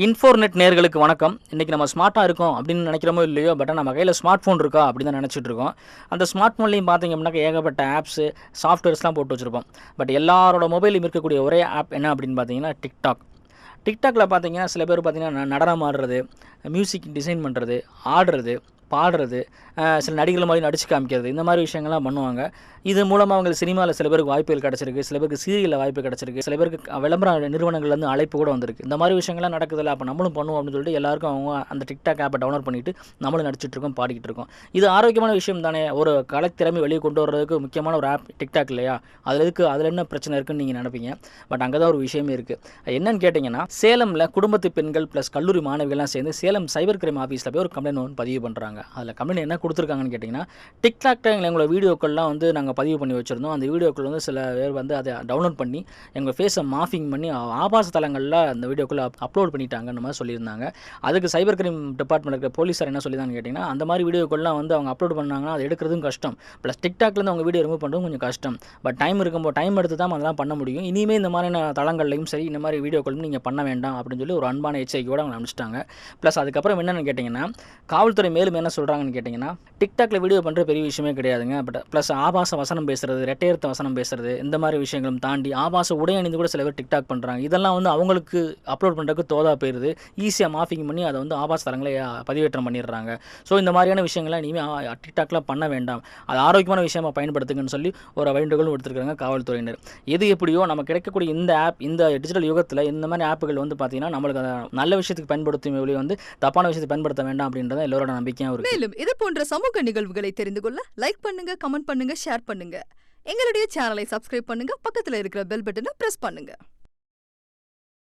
இன்ஃபோர்நெட் நேயர்களுக்கு வணக்கம். இன்றைக்கி நம்ம ஸ்மார்ட்டாக இருக்கோம் அப்படின்னு நினைக்கிறோமோ இல்லையோ, பட் நம்ம கையில் ஸ்மார்ட் ஃபோன் இருக்கா அப்படின்னு தான் நினச்சிட்டு இருக்கோம். அந்த ஸ்மார்ட் ஃபோன்லேயும் பார்த்தீங்க அப்படின்னாக்க ஏகப்பட்ட ஆப்ஸு, சாஃப்ட்வேர்ஸ்லாம் போட்டு வச்சுருப்போம். பட் எல்லாரோட மொபைலையும் இருக்கக்கூடிய ஒரே ஆப் என்ன அப்படின்னு பார்த்தீங்கன்னா டிக்டாக். டிக்டாக்ல பார்த்தீங்கன்னா சில பேர் பார்த்தீங்கன்னா நடனம் ஆடுறது, மியூசிக் டிசைன் பண்ணுறது, ஆடுறது, பாடுறது, சில நடிகர்கள் மாதிரி நடிச்சு காமிக்கிறது, இந்த மாதிரி விஷயங்கள்லாம் பண்ணுவாங்க. இது மூலமாக அவங்களுக்கு சினிமாவில் சில பேருக்கு வாய்ப்புகள் கிடச்சிருக்கு, சில பேருக்கு சீரியலில் வாய்ப்பு கிடச்சிருக்கு, சில பேருக்கு விளம்பர நிறுவனங்கள்லேருந்து அழைப்பு கூட வந்திருக்கு. இந்த மாதிரி விஷயங்கள்லாம் நடக்குதுல்ல, அப்போ நம்மளும் பண்ணுவோம் அப்படின்னு சொல்லிட்டு எல்லாருக்கும் அவங்க அந்த டிக்டாக் ஆப்பை டவுன்லோட் பண்ணிவிட்டு நம்மளும் நடிச்சிட்டு இருக்கோம், பாடிக்கிட்டு இருக்கோம். இது ஆரோக்கியமான விஷயம் தானே. ஒரு கலைத்திறமை வெளியே கொண்டு வர்றதுக்கு முக்கியமான ஒரு ஆப் டிக்டாக் இல்லையா? அதில் என்ன பிரச்சனை இருக்குன்னு நீங்கள் நினைப்பீங்க. பட் அங்கே தான் ஒரு விஷயமே இருக்குது. என்னன்னு கேட்டிங்கன்னா, சேலமில் குடும்பத்து பெண்கள் ப்ளஸ் கல்லூரி மாணவிகள்லாம் சேர்ந்து சேலம் சைபர் கிரைம் ஆஃபீஸில் போய் ஒரு கம்ப்ளைண்ட் ஒன்று பதிவு பண்ணுறாங்க. அதில் கம்ப்ளைண்ட் என்ன கொடுத்துருக்காங்கன்னு கேட்டிங்கன்னா, டிக்டாக்ல எங்களோட வீடியோக்கள்லாம் வந்து நாங்கள் பதிவு பண்ணி வச்சுருந்தோம். அந்த வீடியோக்கள் வந்து சில பேர் வந்து அதை டவுன்லோட் பண்ணி எங்கள் ஃபேஸை மாஃபிங் பண்ணி ஆபாச தளங்களில் அந்த வீடியோக்குள்ளே அப்லோட் பண்ணிட்டாங்கன்னு மாதிரி சொல்லியிருந்தாங்க. அதுக்கு சைபர் கிரைம் டிபார்ட்மெண்ட் இருக்கிற போலீஸார் என்ன சொல்லியிருந்தாங்கன்னு கேட்டிங்கன்னா, அந்த மாதிரி வீடியோக்கள்லாம் வந்து அவங்க அப்லோட் பண்ணாங்கன்னா அது எடுக்கிறதும் கஷ்டம், ப்ளஸ் டிக்டாக்லேருந்து அவங்க வீடியோ ரிமூவ் பண்ணுறதும் கொஞ்சம் கஷ்டம். பட் டைம் எடுத்து தான் அதெல்லாம் பண்ண முடியும். இனிமேல் இந்த மாதிரியான தளங்கள்லையும் சரி, இந்த மாதிரி வீடியோக்களும் நீங்கள் பண்ண வேண்டாம் அப்படின்னு சொல்லி ஒரு அன்பான எச்சரிக்கையோடு அவங்க அனுப்பிச்சிட்டாங்க. ப்ளஸ் அதுக்கப்புறம் என்னென்னு கேட்டிங்கன்னா, காவல்துறை மேலும் என்ன சொல்கிறாங்கன்னு கேட்டிங்கன்னா, டிக்டாக்ல வீடியோ பண்ணுற பெரிய விஷயமே கிடையாதுங்க. பட் ப்ளஸ் ஆபாச வசனம் பேசுறது, ரெட்டையர்த்த வசனம் பேசுறது, இந்த மாதிரி விஷயங்களும் தாண்டி ஆபாச உடை அணிந்து கூட சில பேர் டிக்டாக் பண்ணுறாங்க. இதெல்லாம் வந்து அவங்களுக்கு அப்லோட் பண்ணுறதுக்கு தோதா போயிடுது. ஈஸியாக மாஃபிங் பண்ணி அதை வந்து ஆபாச தளங்களை பதிவேற்றம் பண்ணிடுறாங்க. ஸோ இந்த மாதிரியான விஷயங்கள்லாம் இனிமேல் டிக்டாக்லாம் பண்ண வேண்டாம், அது ஆரோக்கியமான விஷயமாக பயன்படுத்துங்கன்னு சொல்லி ஒரு வேண்டுகோளும் எடுத்துருக்காங்க காவல்துறையினர். எது எப்படியோ நம்ம கிடைக்கக்கூடிய இந்த ஆப், இந்த டிஜிட்டல் யுகத்தில் இந்த மாதிரி ஆப்புகள் வந்து பார்த்தீங்கன்னா நம்மளுக்கு நல்ல விஷயத்துக்கு பயன்படுத்தும் வெளியே வந்து தப்பான விஷயத்துக்கு பயன்படுத்த வேண்டாம் அப்படின்றத எல்லோரோட நம்பிக்கையாக இருக்குது. மேலும் இது போன்ற சமூக நிகழ்வுகளை தெரிந்து கொள்ள லைக் பண்ணுங்க, கமெண்ட் பண்ணுங்க, ஷேர் பண்ணுங்க. எங்களுடைய சேனலை சப்ஸ்கிரைப் பண்ணுங்க, பக்கத்துல இருக்கிற பெல் பட்டனை பிரஸ் பண்ணுங்க.